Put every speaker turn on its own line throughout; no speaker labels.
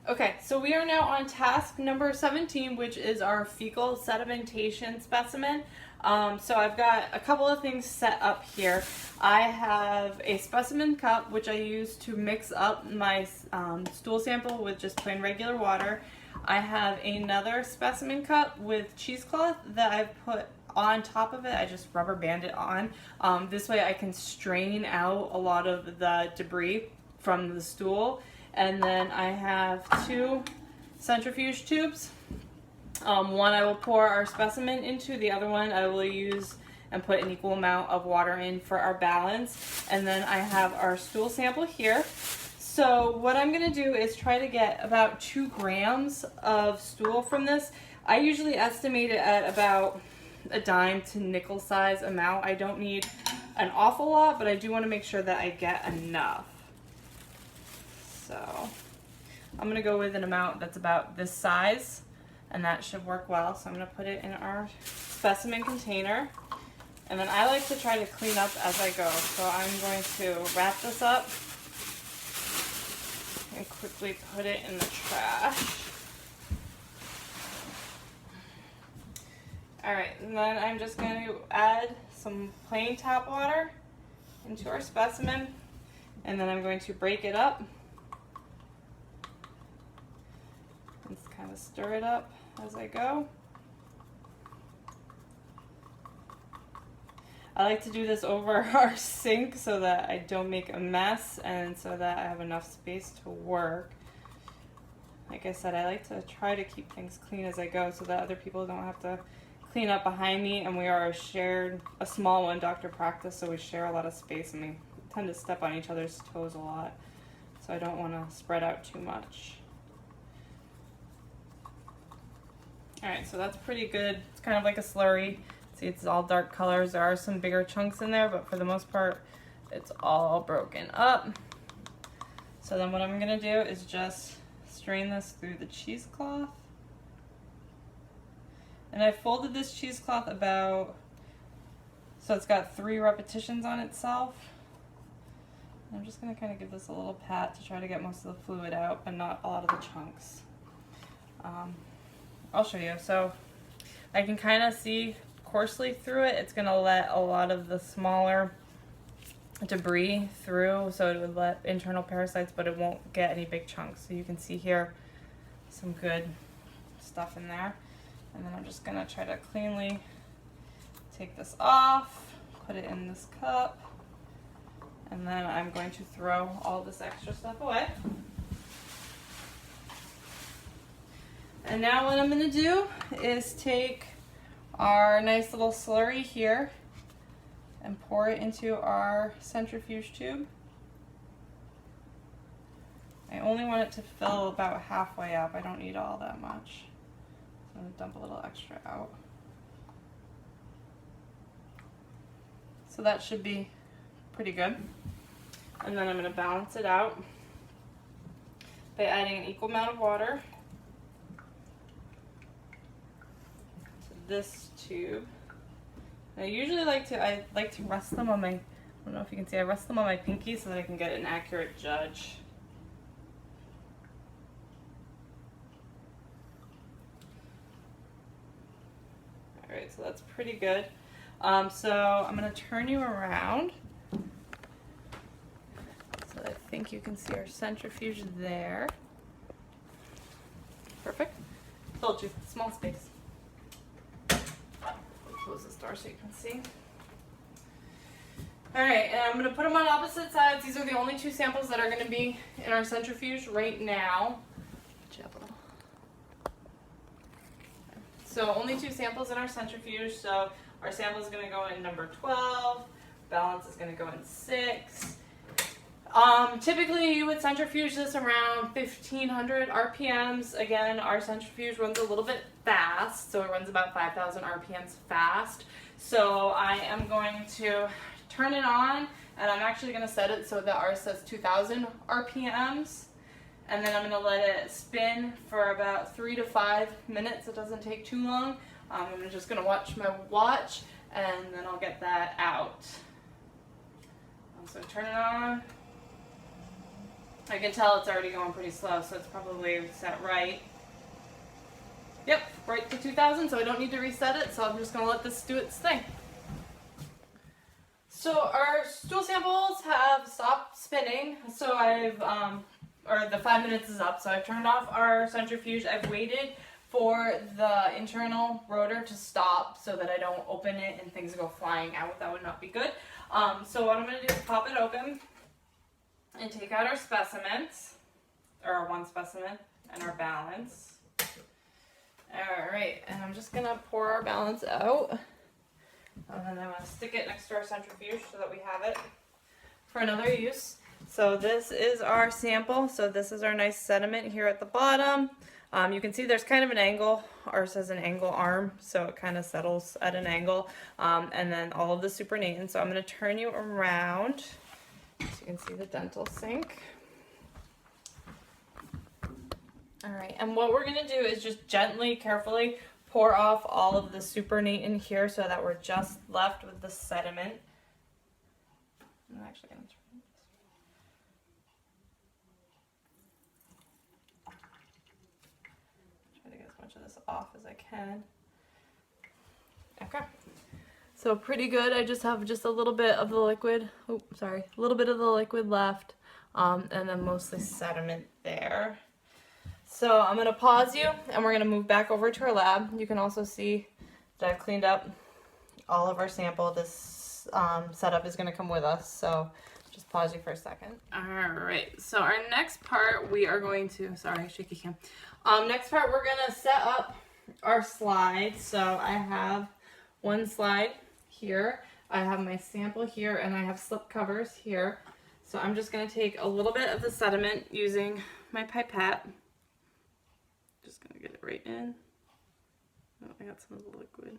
Okay, so we are now on task number 17, which is our fecal sedimentation specimen. So I've got a couple of things set up here. I have a specimen cup, which I use to mix up my stool sample with just plain regular water. I have another specimen cup with cheesecloth that I've put on top of it. I just rubber band it on. This way I can strain out a lot of the debris from the stool. And then I have two centrifuge tubes. One I will pour our specimen into, the other one I will use and put an equal amount of water in for our balance. And then I have our stool sample here. So what I'm gonna do is try to get about 2 grams of stool from this. I usually estimate it at about a dime to nickel size amount. I don't need an awful lot, but I do wanna make sure that I get enough. So I'm gonna go with an amount that's about this size, and that should work well. So I'm gonna put it in our specimen container. And then I like to try to clean up as I go. So I'm going to wrap this up and quickly put it in the trash. All right, and then I'm just going to add some plain tap water into our specimen, and then I'm going to break it up. Just kind of stir it up as I go. I like to do this over our sink so that I don't make a mess and so that I have enough space to work. Like I said, I like to try to keep things clean as I go so that other people don't have to clean up behind me, and we are a small one doctor practice, so we share a lot of space and we tend to step on each other's toes a lot. So I don't want to spread out too much. Alright, so that's pretty good. It's kind of like a slurry. See, it's all dark colors. There are some bigger chunks in there, but for the most part, it's all broken up. So then what I'm going to do is just strain this through the cheesecloth. And I folded this cheesecloth about, so it's got 3 repetitions on itself. I'm just going to kind of give this a little pat to try to get most of the fluid out, but not a lot of the chunks. I'll show you. So I can kind of see coarsely through it. It's going to let a lot of the smaller debris through, so it would let internal parasites, but it won't get any big chunks. So you can see here some good stuff in there. And then I'm just going to try to cleanly take this off, put it in this cup, and then I'm going to throw all this extra stuff away. And now what I'm going to do is take our nice little slurry here and pour it into our centrifuge tube. I only want it to fill about halfway up. I don't need all that much. So I'm going to dump a little extra out. So that should be pretty good. And then I'm going to balance it out by adding an equal amount of water this tube. And I usually like to rest them on my, I don't know if you can see, I rest them on my pinky so that I can get an accurate judge. Alright, so that's pretty good. So I'm going to turn you around so that I think you can see our centrifuge there. Perfect. Told you, small space. Close this door so you can see. Alright, and I'm going to put them on opposite sides. These are the only 2 samples that are going to be in our centrifuge right now. So only 2 samples in our centrifuge. So our sample is going to go in number 12. Balance is going to go in 6. Typically you would centrifuge this around 1500 RPMs. Again, our centrifuge runs a little bit fast, so it runs about 5000 RPMs fast. So I am going to turn it on, and I'm actually going to set it so that ours says 2000 RPMs. And then I'm going to let it spin for about 3 to 5 minutes. It doesn't take too long. I'm just going to watch my watch, and then I'll get that out. So turn it on. I can tell it's already going pretty slow, so it's probably set right. Yep, right to 2000, so I don't need to reset it, so I'm just going to let this do its thing. So our stool samples have stopped spinning, so or the 5 minutes is up, so I've turned off our centrifuge. I've waited for the internal rotor to stop so that I don't open it and things go flying out. That would not be good. So what I'm going to do is pop it open and take out our specimens, or our one specimen, and our balance. Alright, and I'm just going to pour our balance out. And then I'm going to stick it next to our centrifuge so that we have it for another use. So this is our sample. So this is our nice sediment here at the bottom. You can see there's kind of an angle. Ours has an angle arm, so it kind of settles at an angle. And then all of the supernatant. So I'm going to turn you around so you can see the dental sink. Alright, and what we're going to do is just gently, carefully pour off all of the supernatant here so that we're just left with the sediment. I'm actually going to turn this. Try to get as much of this off as I can. Okay. So pretty good. I just have just a little bit of the liquid. Oh, sorry. A little bit of the liquid left. And then mostly sediment there. So I'm going to pause you and we're going to move back over to our lab. You can also see that I've cleaned up all of our sample. This setup is going to come with us, so just pause you for a second. Alright, so our next part we are going to, sorry, shaky cam. Next part we're going to set up our slides. So I have one slide here, I have my sample here, and I have slip covers here. So I'm just going to take a little bit of the sediment using my pipette. Just gonna get it right in. Oh, I got some of the liquid.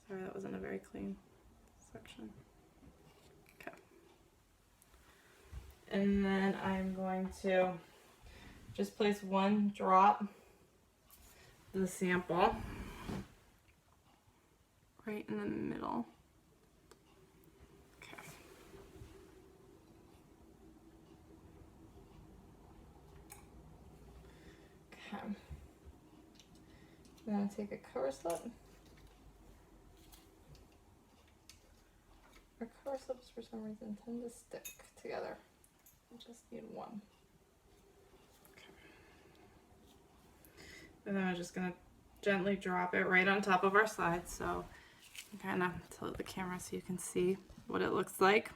Sorry, that wasn't a very clean section. Okay. And then I'm going to just place one drop of the sample right in the middle. Okay. Then I'll take a cover slip. Our cover slips for some reason tend to stick together. I just need one. Okay. And then I'm just going to gently drop it right on top of our slide. So kind of tilt the camera so you can see what it looks like.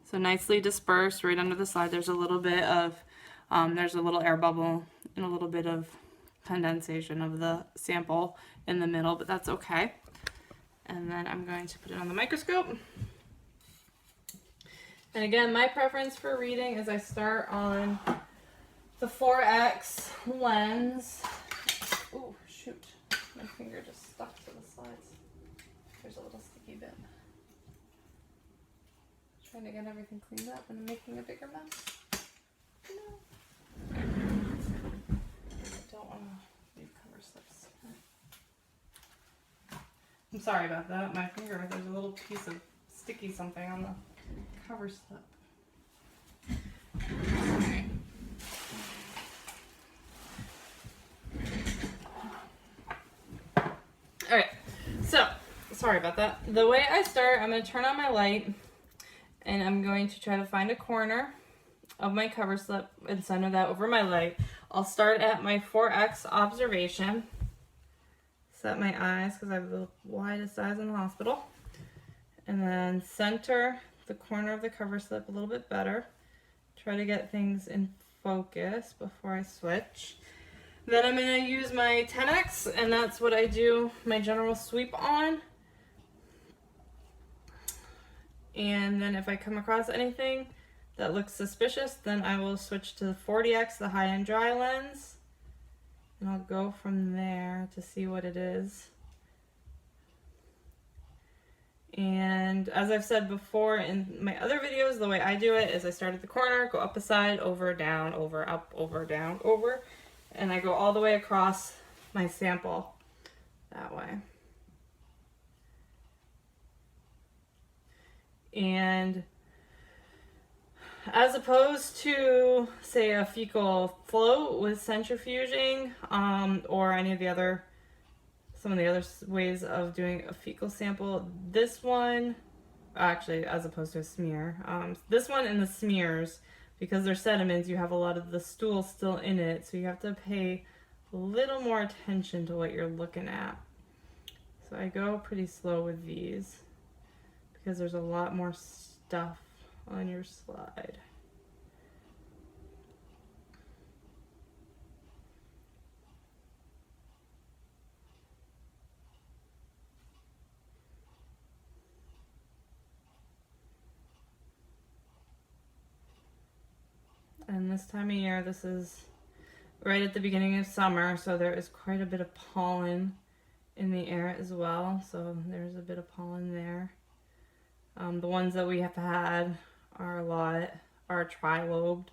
So nicely dispersed right under the slide. There's a little bit of, there's a little air bubble and a little bit of condensation of the sample in the middle, but that's okay. And then I'm going to put it on the microscope. And again, my preference for reading is I start on the 4X lens. Oh, shoot. My finger just stuck to the slides. There's a little sticky bit. Trying to get everything cleaned up and I'm making a bigger mess. No. I don't want to leave cover slips. I'm sorry about that. My finger, there's a little piece of sticky something on the cover slip. Okay. Alright, so, sorry about that. The way I start, I'm going to turn on my light and I'm going to try to find a corner of my cover slip and center that over my light. I'll start at my 4X observation. Set my eyes because I have the widest eyes in the hospital. And then center the corner of the cover slip a little bit better. Try to get things in focus before I switch. Then I'm going to use my 10X, and that's what I do my general sweep on. And then if I come across anything that looks suspicious, then I will switch to the 40X, the high-end dry lens. And I'll go from there to see what it is. And as I've said before in my other videos, the way I do it is I start at the corner, go up a side, over, down, over, up, over, down, over. And I go all the way across my sample that way. And as opposed to, say, a fecal float with centrifuging, or any of the other, some of the other ways of doing a fecal sample, this one, actually, as opposed to a smear, this one and the smears, because they're sediments, you have a lot of the stool still in it, so you have to pay a little more attention to what you're looking at. So I go pretty slow with these because there's a lot more stuff on your slide. And this time of year, this is right at the beginning of summer, so there is quite a bit of pollen in the air as well. So there's a bit of pollen there. The ones that we have had are trilobed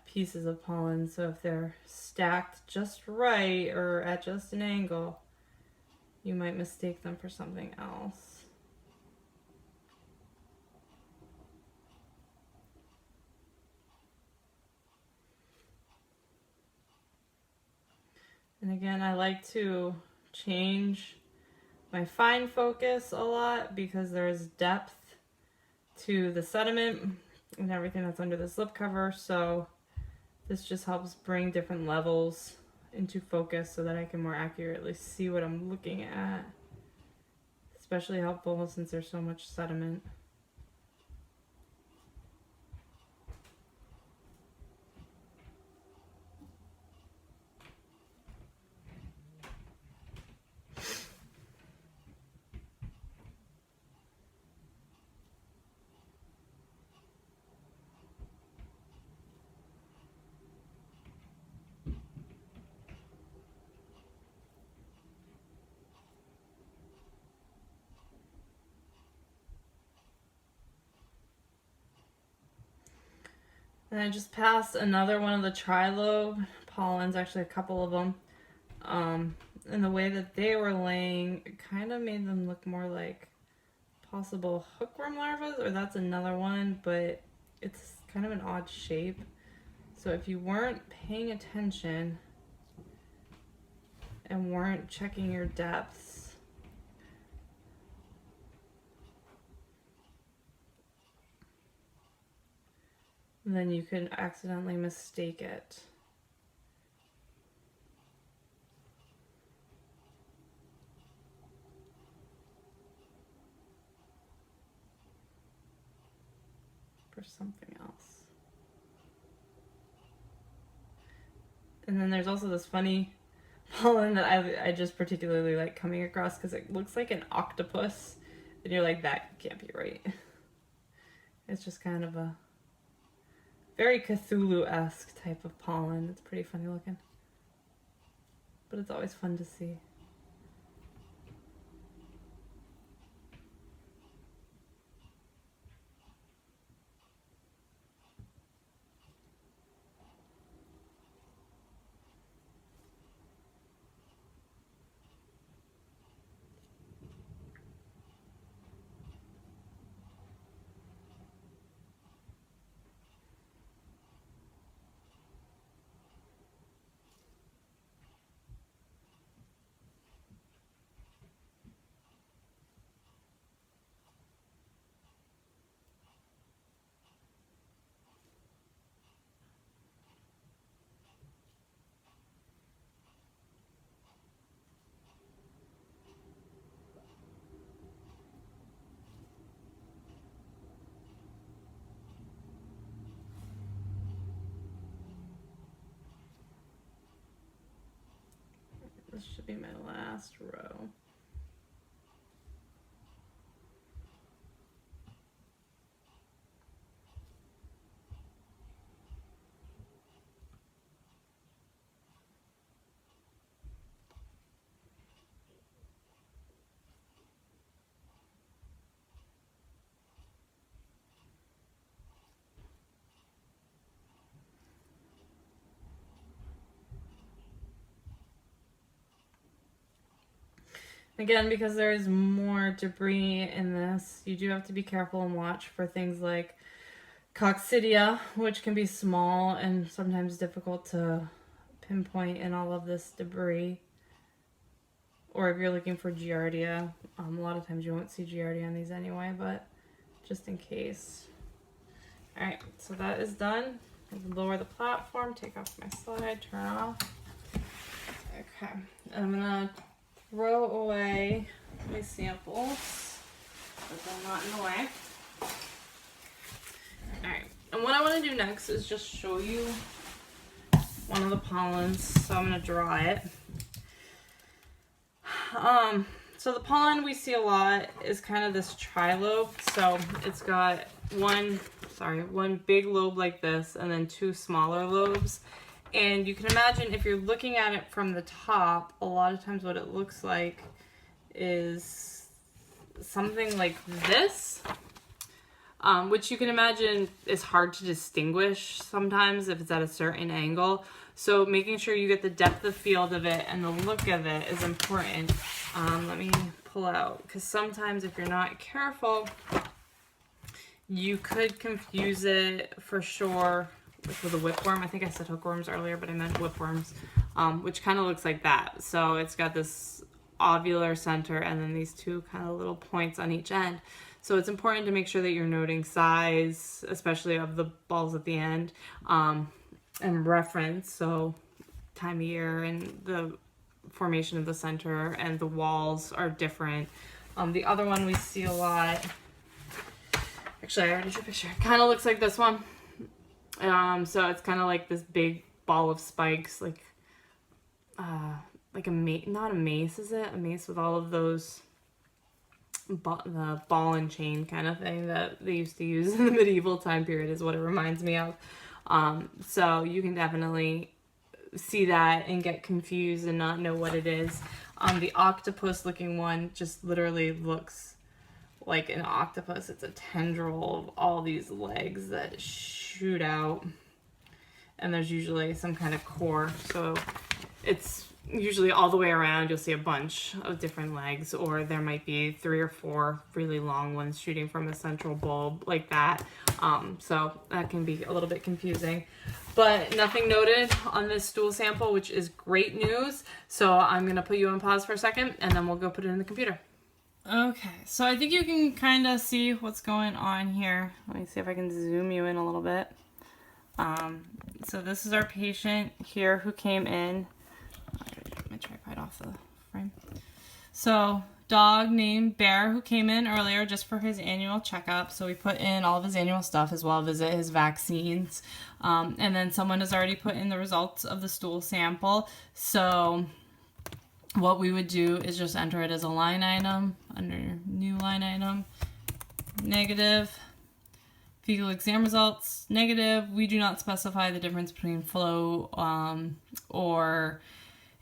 pieces of pollen. So if they're stacked just right or at just an angle, you might mistake them for something else. And again, I like to change my fine focus a lot because there's depth to the sediment and everything that's under the slip cover. So this just helps bring different levels into focus so that I can more accurately see what I'm looking at. Especially helpful since there's so much sediment. And I just passed another one of the trilobe pollens, actually a couple of them. And the way that they were laying, it kind of made them look more like possible hookworm larvae, or that's another one, but it's kind of an odd shape. So if you weren't paying attention and weren't checking your depths, then you could accidentally mistake it. For something else. And then there's also this funny pollen that I just particularly like coming across because it looks like an octopus. And you're like, that can't be right. It's just kind of a very Cthulhu-esque type of pollen. It's pretty funny looking. But it's always fun to see. This should be my last row. Again, because there is more debris in this, you do have to be careful and watch for things like coccidia, which can be small and sometimes difficult to pinpoint in all of this debris. Or if you're looking for giardia, a lot of times you won't see giardia on these anyway, but just in case. Alright, so that is done. I can lower the platform, take off my slide, turn it off. Okay, I'm gonna throw away my samples, but they're not in the way. Alright, and what I want to do next is just show you one of the pollens, so I'm gonna draw it. So the pollen we see a lot is kind of this trilobe. So it's got one big lobe like this and then two smaller lobes. And you can imagine if you're looking at it from the top, a lot of times what it looks like is something like this, which you can imagine is hard to distinguish sometimes if it's at a certain angle. So making sure you get the depth of field of it and the look of it is important. Let me pull out, because sometimes if you're not careful, you could confuse it for sure with a whipworm. I think I said hookworms earlier, but I meant whipworms, which kind of looks like that. So it's got this ovular center and then these two kind of little points on each end. So it's important to make sure that you're noting size, especially of the balls at the end, and reference, so time of year and the formation of the center and the walls are different. The other one we see a lot, actually I already drew a picture, it kind of looks like this one. So it's kind of like this big ball of spikes, like a mace, not a mace, is it? A mace with all of those, the ball and chain kind of thing that they used to use in the medieval time period is what it reminds me of. So you can definitely see that and get confused and not know what it is. The octopus looking one just literally looks like an octopus. It's a tendril of all these legs that shoot out, and there's usually some kind of core. So it's usually all the way around. You'll see a bunch of different legs, or there might be 3 or 4 really long ones shooting from a central bulb like that. So that can be a little bit confusing, but nothing noted on this stool sample, which is great news. So I'm gonna put you on pause for a second and then we'll go put it in the computer. Okay, so I think you can kind of see what's going on here. Let me see if I can zoom you in a little bit. So this is our patient here who came in. Get my tripod off the frame. So dog named Bear who came in earlier just for his annual checkup. So we put in all of his annual stuff as well, visit his vaccines. And then someone has already put in the results of the stool sample. So what we would do is just enter it as a line item under new line item, negative. Fecal exam results, negative. We do not specify the difference between flow or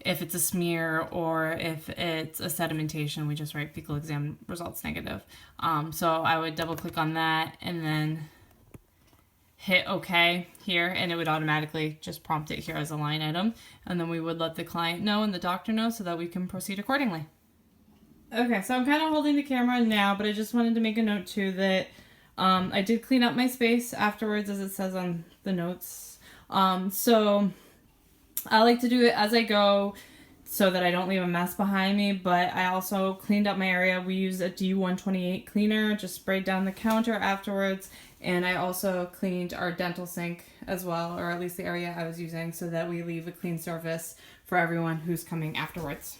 if it's a smear or if it's a sedimentation. We just write fecal exam results negative. So I would double click on that and then hit OK here, and it would automatically just prompt it here as a line item. And then we would let the client know and the doctor know so that we can proceed accordingly. Okay, so I'm kind of holding the camera now, but I just wanted to make a note too that I did clean up my space afterwards, as it says on the notes. So I like to do it as I go so that I don't leave a mess behind me, but I also cleaned up my area. We used a D128 cleaner, just sprayed down the counter afterwards, and I also cleaned our dental sink as well, or at least the area I was using, so that we leave a clean surface for everyone who's coming afterwards.